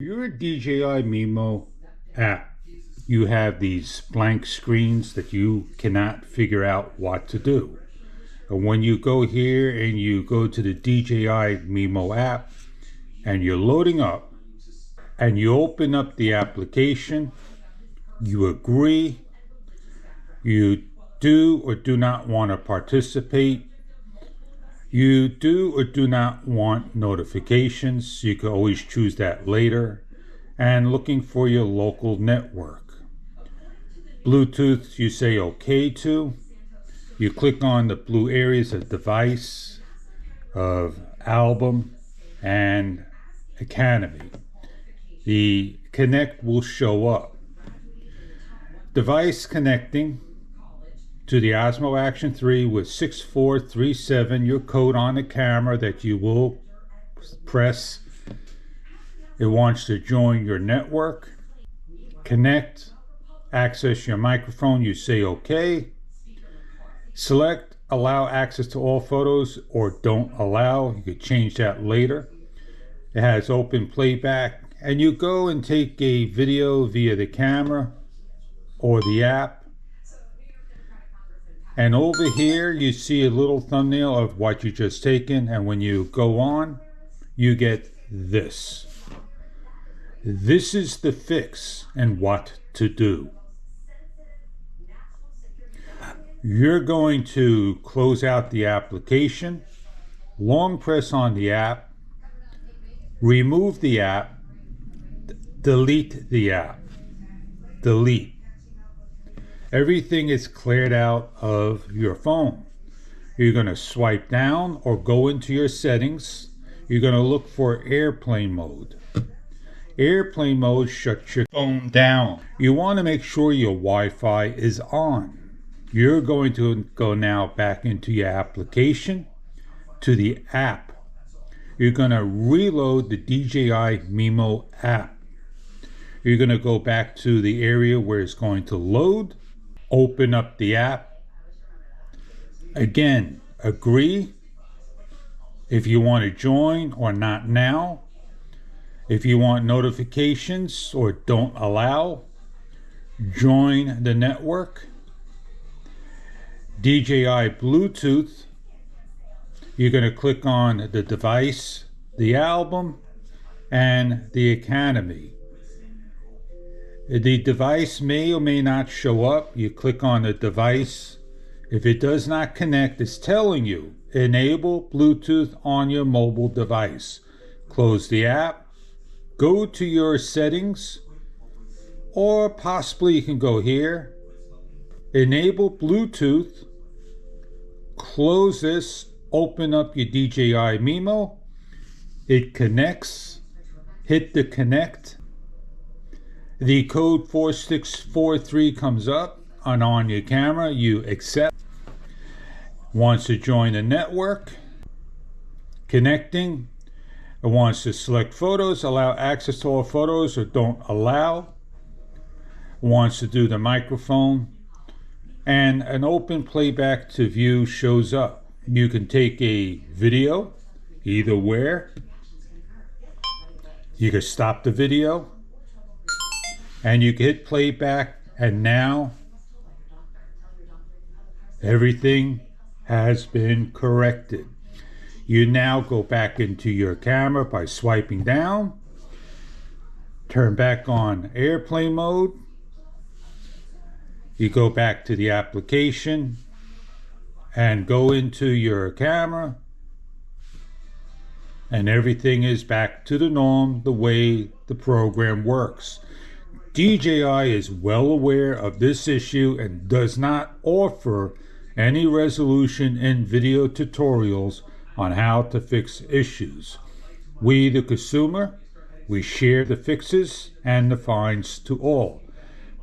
Your DJI Mimo app, you have these blank screens that you cannot figure out what to do. And when you go here and you go to the DJI Mimo app and you're loading up and you open up the application, you agree, you do or do not want to participate, you do or do not want notifications. You can always choose that later. And looking for your local network. Bluetooth, you say OK to. You click on the blue areas of device, of album, and Academy. The connect will show up. Device connecting to the Osmo Action 3 with 6437, your code on the camera that you will press. It wants to join your network, connect, access your microphone, you say OK. Select allow access to all photos or don't allow, you could change that later. It has open playback, and you go and take a video via the camera or the app. And over here you see a little thumbnail of what you just taken, and when you go on, you get this. This is the fix and what to do. You're going to close out the application, long press on the app, remove the app, delete the app, delete. Everything is cleared out of your phone. You're going to swipe down or go into your settings. You're going to look for airplane mode. Airplane mode shuts your phone down. You want to make sure your Wi-Fi is on. You're going to go now back into your application to the app. You're going to reload the DJI Mimo app. You're going to go back to the area where it's going to load. Open up the app. Again, agree if you want to join or not now. If you want notifications or don't allow, join the network. DJI Bluetooth, you're going to click on the device, the album, and the Academy. The device may or may not show up. You click on the device. If it does not connect, it's telling you enable Bluetooth on your mobile device. Close the app, go to your settings, or possibly you can go here, enable Bluetooth, close this, open up your DJI Mimo, it connects, hit the connect. The code 4643 comes up, and on your camera you accept. Wants to join the network, connecting. It wants to select photos, allow access to all photos or don't allow. It wants to do the microphone, and an open playback to view shows up. You can take a video either where. You can stop the video. And you can hit playback, and now everything has been corrected. You now go back into your camera by swiping down, turn back on airplane mode, you go back to the application and go into your camera, and everything is back to the norm, the way the program works. DJI is well aware of this issue and does not offer any resolution in video tutorials on how to fix issues. We, the consumer, we share the fixes and the finds to all.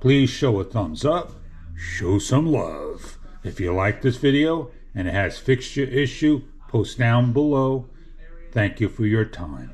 Please show a thumbs up, show some love. If you like this video and it has fixed your issue, post down below. Thank you for your time.